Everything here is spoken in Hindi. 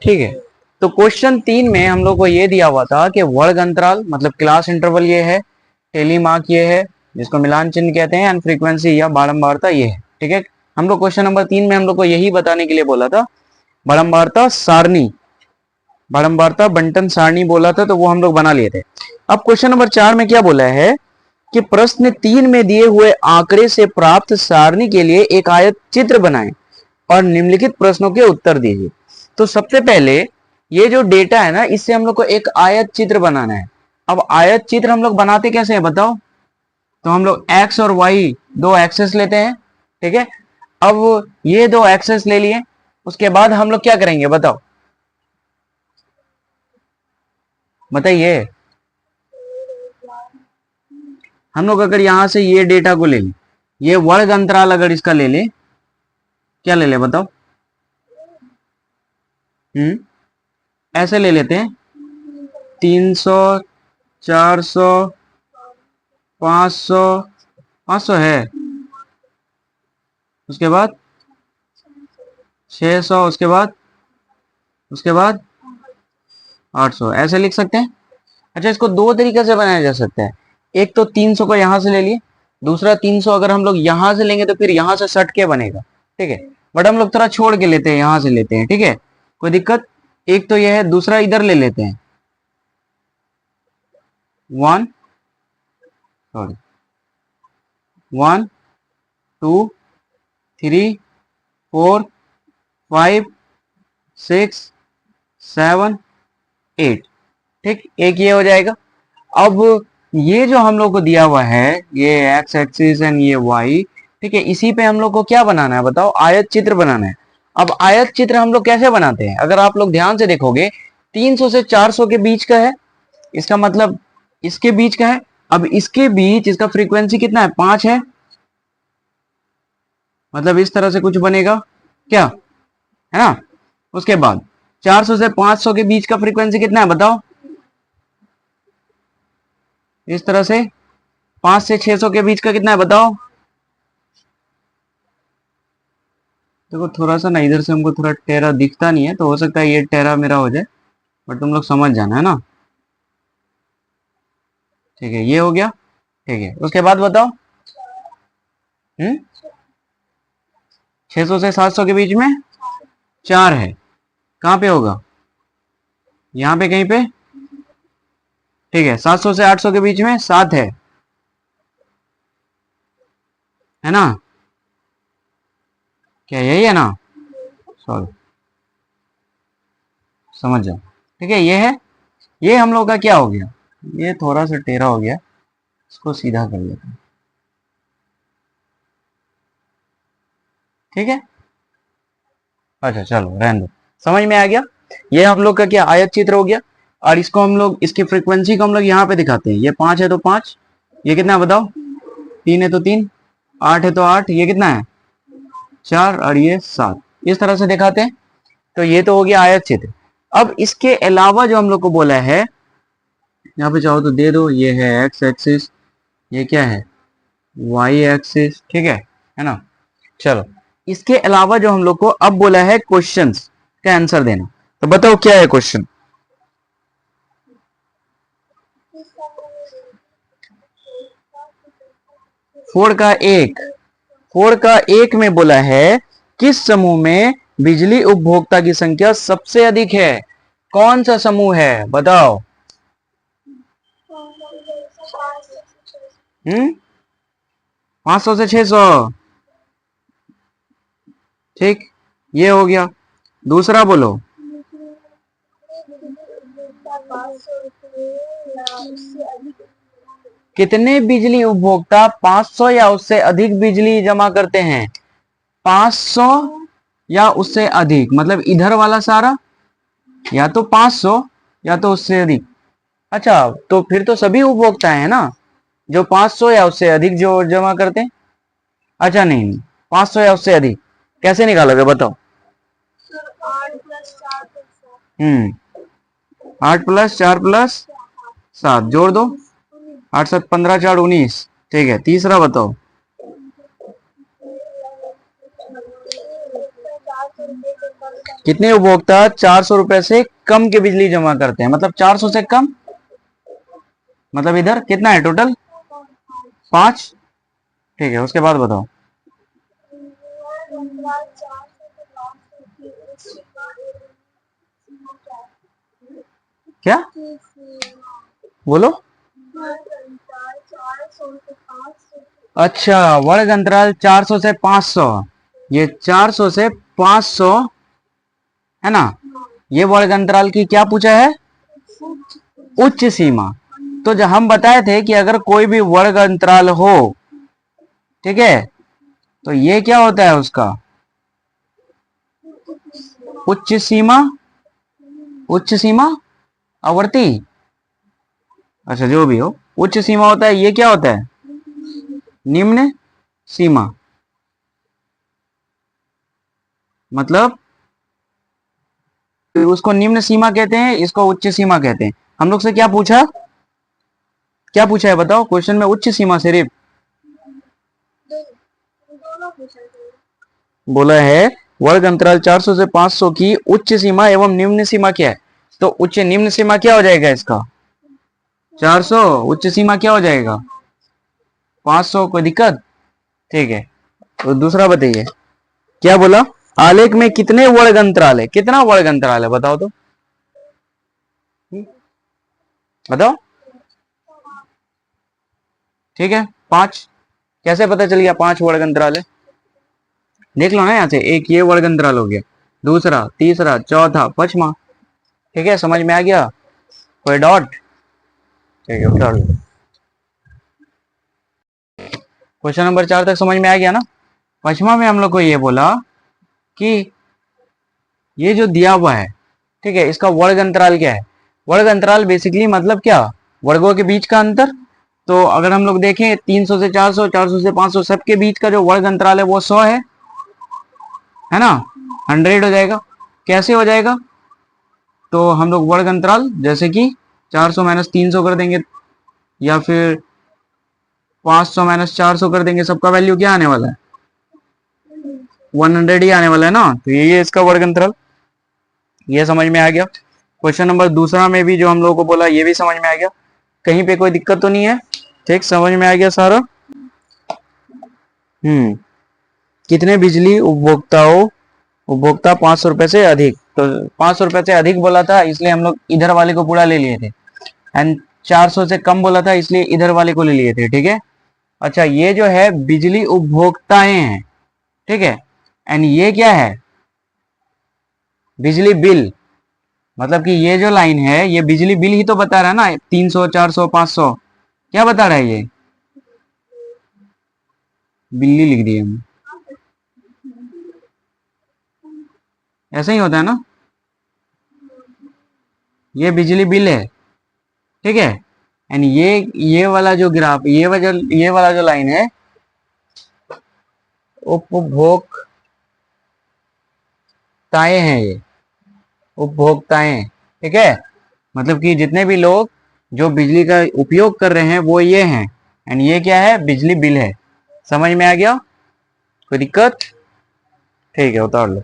ठीक है। तो क्वेश्चन 3 में हम लोग को ये दिया हुआ था कि वर्ग अंतराल मतलब क्लास इंटरवल ये है, टेली मार्क ये है जिसको मिलान चिन्ह कहते हैं, एंड फ्रीक्वेंसी या बारंबारता ये है। ठीक है, हम लोग क्वेश्चन नंबर 3 में हम लोग को यही बताने के लिए बोला था, बारंबारता सारणी, बारंबारता बंटन सारणी बोला था, तो वो हम लोग बना लिए थे। अब क्वेश्चन नंबर 4 में क्या बोला है कि प्रश्न 3 में दिए हुए आंकड़े से प्राप्त सारणी के लिए एक आयत चित्र बनाएं और निम्नलिखित प्रश्नों के उत्तर दीजिए। तो सबसे पहले ये जो डेटा है ना, इससे हम लोग को एक आयत चित्र बनाना है। अब आयत चित्र हम लोग बनाते कैसे हैं बताओ? तो हम लोग एक्स और वाई दो एक्सेस लेते हैं। ठीक है, अब ये दो एक्सेस ले लिए, उसके बाद हम लोग क्या करेंगे बताओ, बताइए। हम लोग अगर यहां से ये डेटा को ले लें, ये वर्ग अंतराल अगर इसका ले ले, क्या ले ले बताओ? ऐसे ले लेते हैं 300, 400, 500, 500 है, उसके बाद 600, उसके बाद 800, ऐसे लिख सकते हैं। अच्छा, इसको दो तरीके से बनाया जा सकता है। एक तो 300 को यहां से ले लिए, दूसरा 300 अगर हम लोग यहां से लेंगे तो फिर यहां से सट के बनेगा। ठीक है, बट हम लोग थोड़ा छोड़ के लेते हैं, यहां से लेते हैं। ठीक है, कोई दिक्कत? एक तो यह है, दूसरा इधर ले लेते हैं 1, सॉरी 1, 2, 3, 4, 5, 6, 7, 8। ठीक, एक ये हो जाएगा। अब ये जो हम लोग को दिया हुआ है, ये एक्स एक्सिस एंड ये वाई, ठीक है, इसी पे हम लोग को क्या बनाना है बताओ? आयत चित्र बनाना है। अब आयत चित्र हम लोग कैसे बनाते हैं? अगर आप लोग ध्यान से देखोगे, 300 से 400 के बीच का है, इसका मतलब इसके बीच का है। अब इसके बीच इसका फ्रीक्वेंसी कितना है? 5 है, मतलब इस तरह से कुछ बनेगा क्या, है ना? उसके बाद 400 से 500 के बीच का फ्रीक्वेंसी कितना है बताओ? इस तरह से 5 से 600 के बीच का कितना है बताओ? देखो थोड़ा सा ना, इधर से हमको थोड़ा टेरा दिखता नहीं है, तो हो सकता है ये टेरा मेरा हो जाए, बट तुम लोग समझ जाना, है ना? ठीक है, ये हो गया। ठीक है, उसके बाद बताओ। 600 से 700 के बीच में 4 है, कहाँ पे होगा? यहाँ पे कहीं पे। ठीक है, 700 से 800 के बीच में 7 है ना? क्या यही है ना? सॉरी, समझ जाओ। ठीक है, ये है, ये हम लोग का क्या हो गया, ये थोड़ा सा टेढ़ा हो गया, इसको सीधा कर लेते हैं। ठीक है, अच्छा चलो रहने दो, समझ में आ गया। ये हम लोग का क्या आयत चित्र हो गया, और इसको हम लोग, इसकी फ्रीक्वेंसी को हम लोग यहाँ पे दिखाते हैं। ये 5 है तो 5, ये कितना है बताओ? 3 है तो 3, 8 है तो 8, ये कितना है? 4, और ये 7, इस तरह से दिखाते हैं। तो ये तो हो गया आयत चित्र। अब इसके अलावा जो हम लोग को बोला है, यहाँ पे चाहो तो दे दो, ये है एक्स एक्सिस, ये क्या है? Y axis. ठीक है ना? चलो, इसके अलावा जो हम लोग को अब बोला है क्वेश्चंस का आंसर देना, तो बताओ क्या है क्वेश्चन? फोर का एक, फोर का एक में बोला है किस समूह में बिजली उपभोक्ता की संख्या सबसे अधिक है? कौन सा समूह है बताओ? 500 से 600। ठीक, ये हो गया। दूसरा बोलो। कितने बिजली उपभोक्ता 500 या उससे अधिक बिजली जमा करते हैं? 500 या उससे अधिक, मतलब इधर वाला सारा, या तो 500 या तो उससे अधिक। अच्छा, तो फिर तो सभी उपभोक्ता है ना जो 500 या उससे अधिक जो जमा करते हैं। अच्छा नहीं नहीं, 500 या उससे अधिक कैसे निकालोगे बताओ? 8 + 4 + 7 जोड़ दो, 8 7 15 4 19। ठीक है, तीसरा बताओ। कितने उपभोक्ता 400 रुपए से कम की बिजली जमा करते हैं, मतलब 400 से कम, मतलब इधर कितना है टोटल 5। ठीक है, उसके बाद बताओ। क्या बोलो। अच्छा, वर्ग अंतराल 400 से 500, ये 400 से 500 है ना। ये वर्ग अंतराल की क्या पूछा है, उच्च सीमा। तो जब हम बताए थे कि अगर कोई भी वर्ग अंतराल हो, ठीक है, तो ये क्या होता है उसका उच्च सीमा, उच्च सीमा आवर्ती, अच्छा जो भी हो, उच्च सीमा होता है। ये क्या होता है निम्न सीमा, मतलब उसको निम्न सीमा कहते हैं, इसको उच्च सीमा कहते हैं। हम लोग से क्या पूछा, क्या पूछा है बताओ क्वेश्चन में, उच्च सीमा सिर्फ बोला है। वर्ग अंतराल 400 से 500 की उच्च सीमा एवं निम्न सीमा क्या है, तो उच्च निम्न सीमा क्या हो जाएगा इसका 400, उच्च सीमा क्या हो जाएगा 500। कोई दिक्कत, ठीक है। तो दूसरा बताइए क्या बोला, आलेख में कितने वर्ग अंतराल है, कितना वर्ग अंतराल है बताओ तो, बताओ। ठीक है 5, कैसे पता चल गया 5 वर्ग अंतराल है, देख लो ना यहाँ से, एक ये वर्ग अंतराल हो गया, दूसरा, तीसरा, चौथा, पांचवा। ठीक है, समझ में आ गया, कोई डॉट। ठीक है, उठा लो। क्वेश्चन नंबर 4 तक समझ में आ गया ना। पांचवा में हम लोग को ये बोला कि ये जो दिया हुआ है, ठीक है, इसका वर्ग अंतराल क्या है। वर्ग अंतराल बेसिकली मतलब क्या, वर्गों के बीच का अंतर। तो अगर हम लोग देखें 300 से 400, 400 से 500, सबके बीच का जो वर्ग अंतराल है वो 100 है ना, 100 हो जाएगा। कैसे हो जाएगा, तो हम लोग वर्ग अंतराल जैसे कि 400 माइनस 300 कर देंगे, या फिर 500 माइनस 400 कर देंगे, सबका वैल्यू क्या आने वाला है 100 ही आने वाला है ना। तो ये इसका वर्ग अंतराल, ये समझ में आ गया। क्वेश्चन नंबर दूसरा में भी जो हम लोगों को बोला ये भी समझ में आ गया, कहीं पे कोई दिक्कत तो नहीं है, ठीक, समझ में आ गया सारा। कितने बिजली उपभोक्ताओं, उपभोक्ता 500 रुपए से अधिक, तो 500 रुपए से अधिक बोला था इसलिए हम लोग इधर वाले को पूरा ले लिए थे, एंड 400 से कम बोला था इसलिए इधर वाले को ले लिए थे, ठीक है। अच्छा, ये जो है बिजली उपभोक्ताएं हैं, ठीक है, एंड ये क्या है बिजली बिल, मतलब कि ये जो लाइन है ये बिजली बिल ही तो बता रहा है ना, 300, 400, 500, क्या बता रहा है ये, बिल्ली लिख दी हम, ऐसा ही होता है ना, ये बिजली बिल है, ठीक है। एंड ये वाला जो ग्राफ, ये वाला जो लाइन है उपभोक्ताएं हैं, ये उपभोक्ताएं, ठीक है, मतलब कि जितने भी लोग जो बिजली का उपयोग कर रहे हैं वो ये हैं, एंड ये क्या है बिजली बिल है। समझ में आ गया, कोई दिक्कत, ठीक है उतार लो।